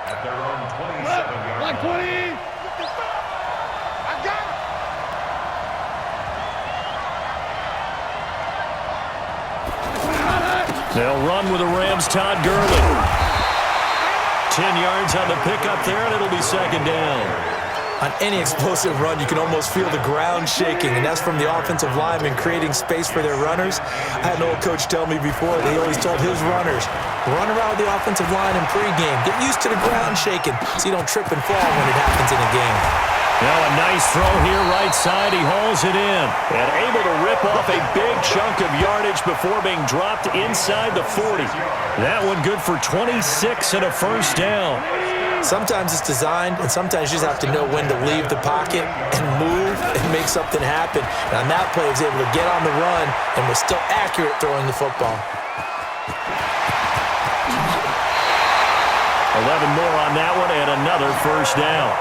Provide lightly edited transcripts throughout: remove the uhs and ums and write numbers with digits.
at their own 27-yard line. 20. I got it. They'll run with the Rams' Todd Gurley. 10 yards on the pickup there, and it'll be second down. On any explosive run, you can almost feel the ground shaking, and that's from the offensive linemen creating space for their runners. I had an old coach tell me before that he always told his runners, run around the offensive line in pregame. Get used to the ground shaking so you don't trip and fall when it happens in a game. Now a nice throw here, right side. He hauls it in. And able to rip off a big chunk of yardage before being dropped inside the 40. That one good for 26 and a first down. Sometimes it's designed, and sometimes you just have to know when to leave the pocket and move and make something happen. And on that play, he was able to get on the run and was still accurate throwing the football. 11 more on that one and another first down.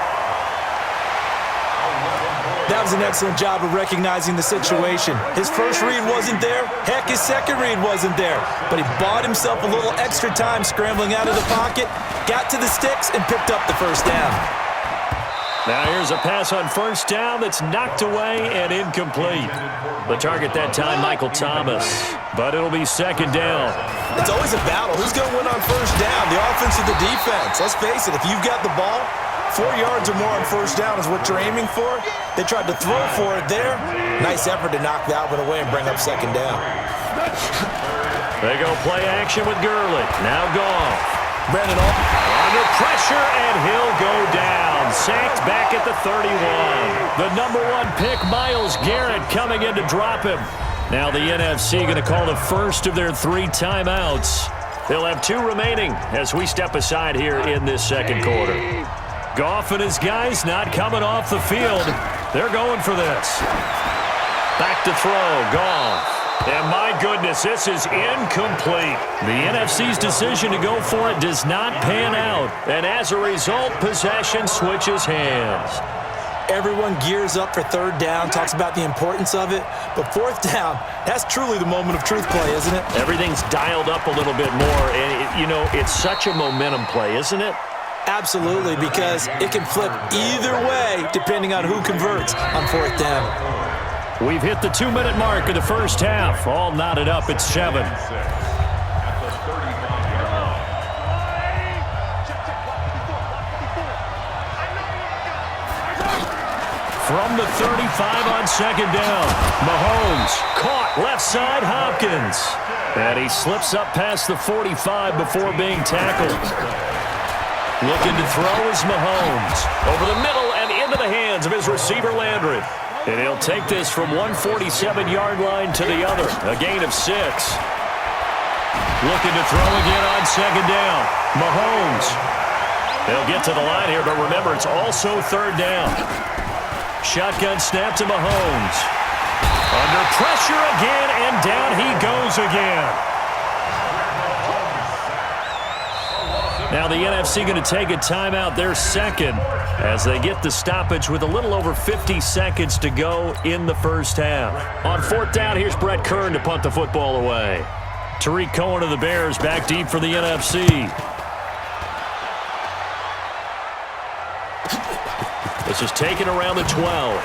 That was an excellent job of recognizing the situation. His first read wasn't there. Heck, his second read wasn't there. But he bought himself a little extra time scrambling out of the pocket, got to the sticks, and picked up the first down. Now here's a pass on first down that's knocked away and incomplete. The target that time, Michael Thomas. But it'll be second down. It's always a battle. Who's going to win on first down? The offense or the defense? Let's face it, if you've got the ball, 4 yards or more on first down is what you're aiming for. They tried to throw for it there. Nice effort to knock that one away and bring up second down. They go play action with Gurley. Now Goff. Brandon under pressure, and he'll go down. Sacked back at the 31. The number 1 pick, Myles Garrett, coming in to drop him. Now the NFC going to call the first of their 3 timeouts. They'll have 2 remaining as we step aside here in this second quarter. Goff and his guys not coming off the field. They're going for this. Back to throw, Goff. And my goodness, this is incomplete. The NFC's decision to go for it does not pan out. And as a result, possession switches hands. Everyone gears up for third down, talks about the importance of it. But fourth down, that's truly the moment of truth play, isn't it? Everything's dialed up a little bit more. And, it's such a momentum play, isn't it? Absolutely, because it can flip either way depending on who converts on fourth down. We've hit the 2-minute mark of the first half. All knotted up at 7. From the 35 on second down, Mahomes caught left side Hopkins. And he slips up past the 45 before being tackled. Looking to throw is Mahomes. Over the middle and into the hands of his receiver Landry. And he'll take this from 147-yard line to the other. A gain of 6. Looking to throw again on second down. Mahomes. They'll get to the line here, but remember, it's also third down. Shotgun snap to Mahomes. Under pressure again, and down he goes again. Now the NFC going to take a timeout, their second, as they get the stoppage with a little over 50 seconds to go in the first half. On fourth down, here's Brett Kern to punt the football away. Tariq Cohen of the Bears back deep for the NFC. This is taken around the 12.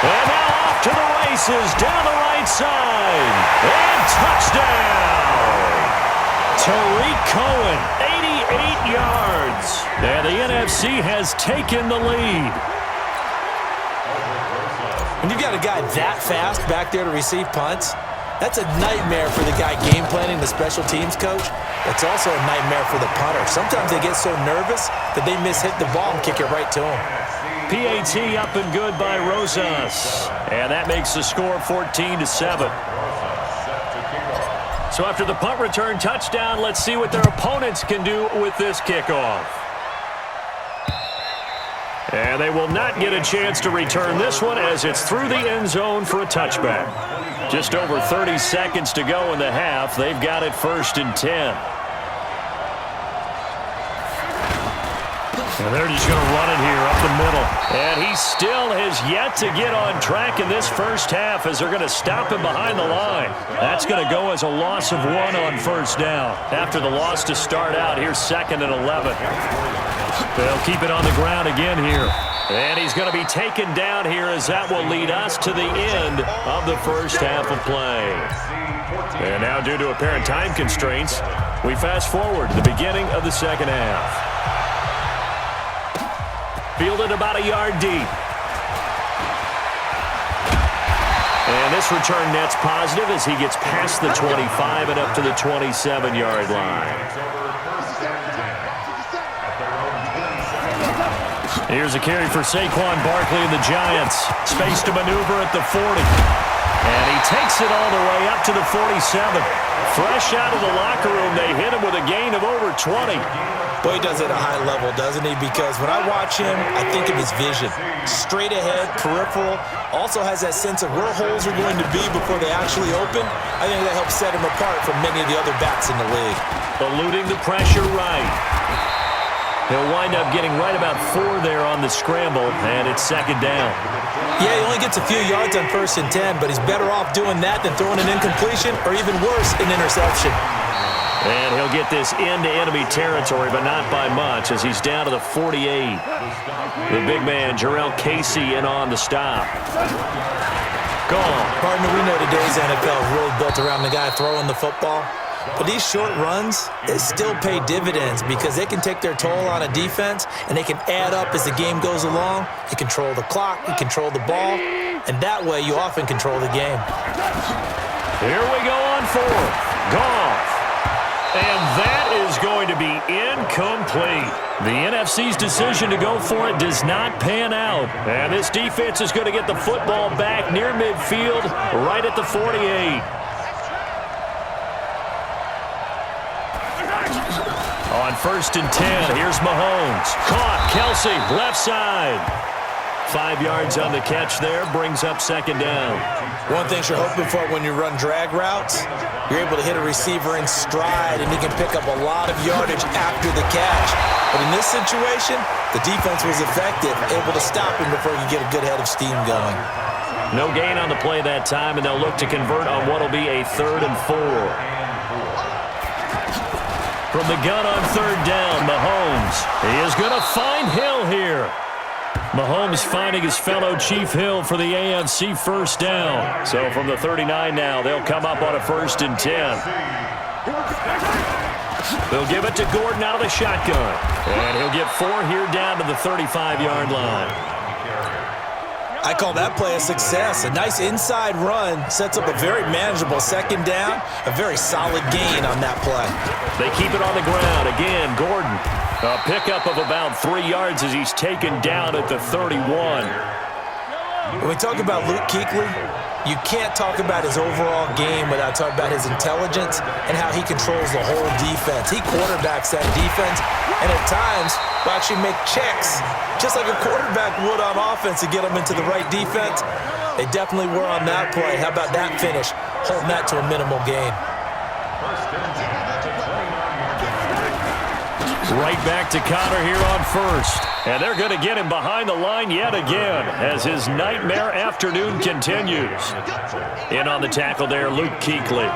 And now off to the races, down the right side. And touchdown! Tariq Cohen, 88 yards. And the NFC has taken the lead. When you've got a guy that fast back there to receive punts, that's a nightmare for the guy game planning, the special teams coach. It's also a nightmare for the punter. Sometimes they get so nervous that they mishit the ball and kick it right to him. PAT up and good by Rosas. And that makes the score 14-7. So after the punt return touchdown, let's see what their opponents can do with this kickoff. And they will not get a chance to return this one as it's through the end zone for a touchback. Just over 30 seconds to go in the half. They've got it 1st and 10. And they're just going to run it here up the middle. And he still has yet to get on track in this first half as they're going to stop him behind the line. That's going to go as a loss of 1 on first down. After the loss to start out, here's 2nd and 11. They'll keep it on the ground again here. And he's going to be taken down here as that will lead us to the end of the first half of play. And now, due to apparent time constraints, we fast forward to the beginning of the second half. Fielded about a yard deep. And this return net's positive as he gets past the 25 and up to the 27-yard line. Here's a carry for Saquon Barkley and the Giants. Space to maneuver at the 40. And he takes it all the way up to the 47. Fresh out of the locker room, they hit him with a gain of over 20. Boy, he does it at a high level, doesn't he? Because when I watch him, I think of his vision. Straight ahead, peripheral. Also has that sense of where holes are going to be before they actually open. I think that helps set him apart from many of the other backs in the league. Eluding the pressure right. He'll wind up getting right about 4 there on the scramble, and it's 2nd down. Yeah, he only gets a few yards on 1st and 10, but he's better off doing that than throwing an incompletion or even worse, an interception. And he'll get this into enemy territory, but not by much, as he's down to the 48. The big man, Jarrell Casey, in on the stop. Gone. Partner, we know today's NFL is really built around the guy throwing the football. But these short runs, they still pay dividends because they can take their toll on a defense, and they can add up as the game goes along. You control the clock, you control the ball, and that way you often control the game. Here we go on 4th. Goff. And that is going to be incomplete. The NFC's decision to go for it does not pan out. And this defense is going to get the football back near midfield, right at the 48. On 1st and 10, here's Mahomes. Caught, Kelsey, left side. 5 yards on the catch there, brings up 2nd down. One thing you're hoping for when you run drag routes, you're able to hit a receiver in stride, and he can pick up a lot of yardage after the catch. But in this situation, the defense was effective, able to stop him before he could get a good head of steam going. No gain on the play that time, and they'll look to convert on what will be a 3rd and 4. From the gun on 3rd down, Mahomes. He is going to find Hill here. Mahomes finding his fellow Chief Hill for the AFC first down. So from the 39 now, they'll come up on a 1st and 10. They'll give it to Gordon out of the shotgun. And he'll get 4 here down to the 35-yard line. I call that play a success. A nice inside run sets up a very manageable 2nd down. A very solid gain on that play. They keep it on the ground. Again, Gordon. A pickup of about 3 yards as he's taken down at the 31. When we talk about Luke Kuechly, you can't talk about his overall game without talking about his intelligence and how he controls the whole defense. He quarterbacks that defense, and at times will actually make checks, just like a quarterback would on offense to get them into the right defense. They definitely were on that play. How about that finish? Holding that to a minimal gain. Right back to Connor here on 1st. And they're going to get him behind the line yet again as his nightmare afternoon continues. In on the tackle there, Luke Kuechly.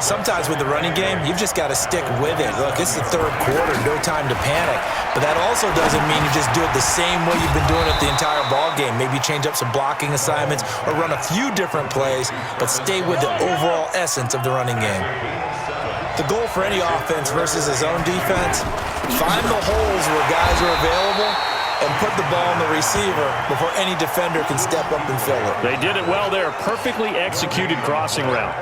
Sometimes with the running game, you've just got to stick with it. Look, it's the 3rd quarter, no time to panic. But that also doesn't mean you just do it the same way you've been doing it the entire ball game. Maybe change up some blocking assignments or run a few different plays, but stay with the overall essence of the running game. The goal for any offense versus his own defense, find the holes where guys are available and put the ball on the receiver before any defender can step up and fill it. They did it well there. Perfectly executed crossing route.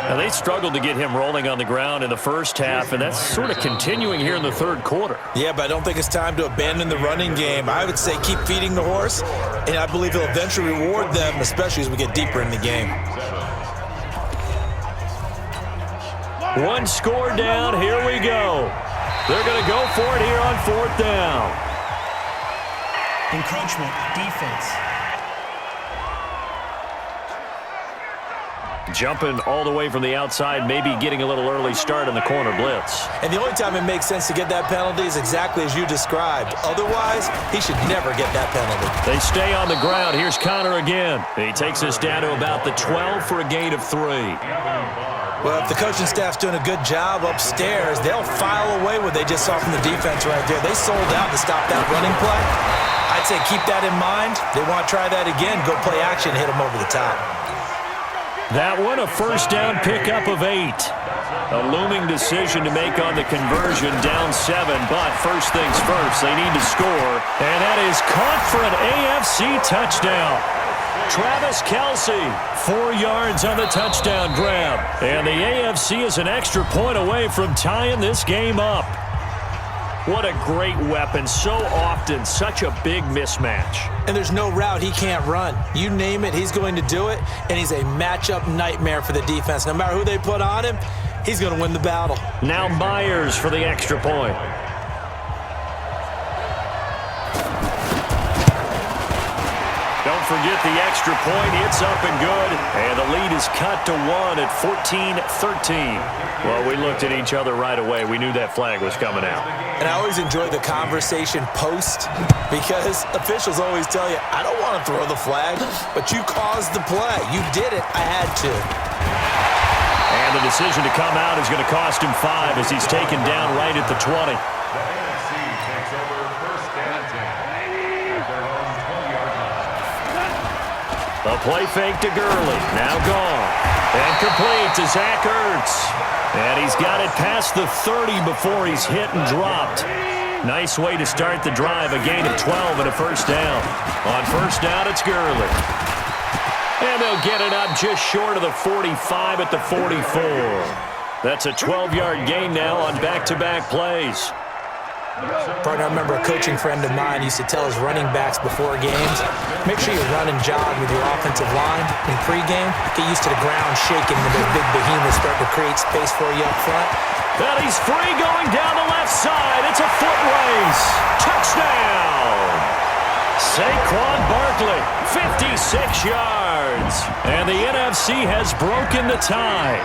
Now, they struggled to get him rolling on the ground in the first half, and that's sort of continuing here in the 3rd quarter. Yeah, but I don't think it's time to abandon the running game. I would say keep feeding the horse, and I believe he'll eventually reward them, especially as we get deeper in the game. 1 score down. Here we go. They're going to go for it here on 4th down. Encroachment, defense. Jumping all the way from the outside, maybe getting a little early start in the corner blitz. And the only time it makes sense to get that penalty is exactly as you described. Otherwise, he should never get that penalty. They stay on the ground. Here's Connor again. He takes us down to about the 12 for a gain of 3. Well, if the coaching staff's doing a good job upstairs, they'll file away what they just saw from the defense right there. They sold out to stop that running play. I'd say keep that in mind. They want to try that again, go play action, hit them over the top. That one, a first down pickup of 8. A looming decision to make on the conversion, down 7. But first things first, they need to score. And that is caught for an AFC touchdown. Travis Kelce, 4 yards on the touchdown grab. And the AFC is an extra point away from tying this game up. What a great weapon. So often, such a big mismatch. And there's no route he can't run. You name it, he's going to do it, and he's a matchup nightmare for the defense. No matter who they put on him, he's going to win the battle. Now Myers for the extra point. Don't forget the extra point. It's up and good. And the lead is cut to 1 at 14-13. Well, we looked at each other right away. We knew that flag was coming out. And I always enjoy the conversation post because officials always tell you, I don't want to throw the flag, but you caused the play. You did it. I had to. And the decision to come out is going to cost him 5 as he's taken down right at the 20. A play fake to Gurley. Now gone. And complete to Zach Ertz. And he's got it past the 30 before he's hit and dropped. Nice way to start the drive. A gain of 12 and a first down. On first down, it's Gurley. And they'll get it up just short of the 45 at the 44. That's a 12-yard gain now on back-to-back plays. Partner, I remember a coaching friend of mine used to tell his running backs before games, make sure you run and jog with your offensive line in pregame. Get used to the ground shaking when those big behemoths start to create space for you up front. Well, he's free going down the left side. It's a foot race. Touchdown! Saquon Barkley, 56 yards. And the NFC has broken the tie.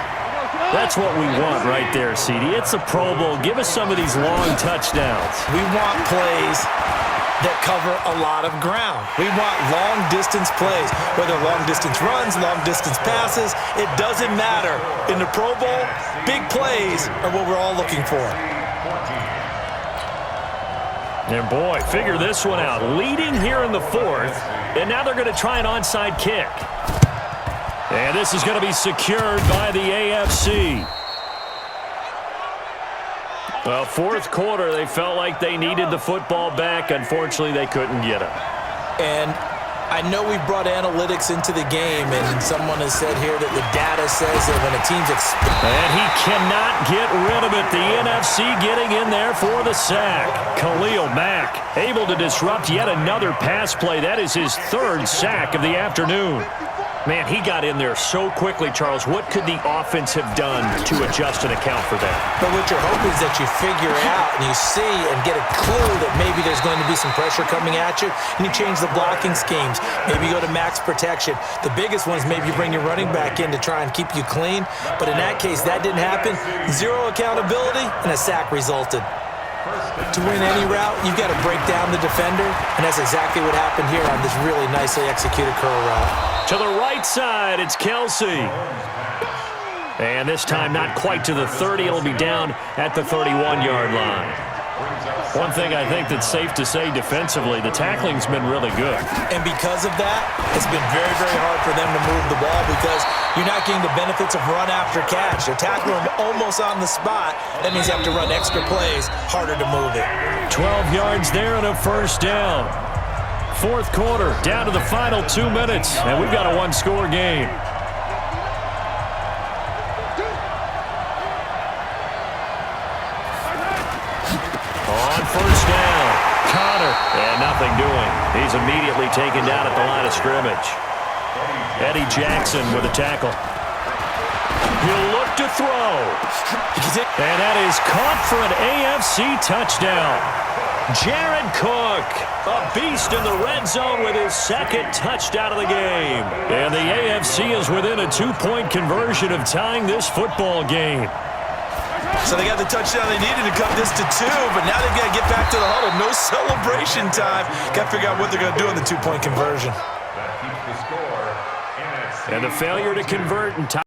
That's what we want right there, CD. It's a Pro Bowl. Give us some of these long touchdowns. We want plays that cover a lot of ground. We want long-distance plays, whether long-distance runs, long-distance passes. It doesn't matter. In the Pro Bowl, big plays are what we're all looking for. And boy, figure this one out. Leading here in the 4th, and now they're going to try an onside kick. And this is going to be secured by the AFC. Well, 4th quarter, they felt like they needed the football back. Unfortunately, they couldn't get it. And I know we brought analytics into the game, and someone has said here that the data says that when a team's and he cannot get rid of it. The NFC getting in there for the sack. Khalil Mack able to disrupt yet another pass play. That is his 3rd sack of the afternoon. Man, he got in there so quickly, Charles. What could the offense have done to adjust and account for that? But what you're hoping is that you figure out and you see and get a clue that maybe there's going to be some pressure coming at you, and you change the blocking schemes. Maybe you go to max protection. The biggest one is maybe you bring your running back in to try and keep you clean. But in that case, that didn't happen. 0 accountability, and a sack resulted. To win any route, you've got to break down the defender, and that's exactly what happened here on this really nicely executed curl route. To the right side, it's Kelce. And this time not quite to the 30. It'll be down at the 31-yard line. One thing I think that's safe to say defensively, the tackling's been really good. And because of that, it's been very, very hard for them to move the ball because you're not getting the benefits of run after catch. They're tackling them almost on the spot. That means you have to run extra plays, harder to move it. 12 yards there and a first down. 4th quarter, down to the final 2 minutes, and we've got a 1-score game. On first down, Connor, and nothing doing. He's immediately taken down at the line of scrimmage. Eddie Jackson with a tackle. He'll look to throw. And that is caught for an AFC touchdown. Jared Cook, a beast in the red zone with his second touchdown of the game. And the AFC is within a 2-point conversion of tying this football game. So they got the touchdown they needed to cut this to 2, but now they've got to get back to the huddle. No celebration time. Got to figure out what they're going to do in the 2-point conversion. That keeps the score. And the failure to convert and tie.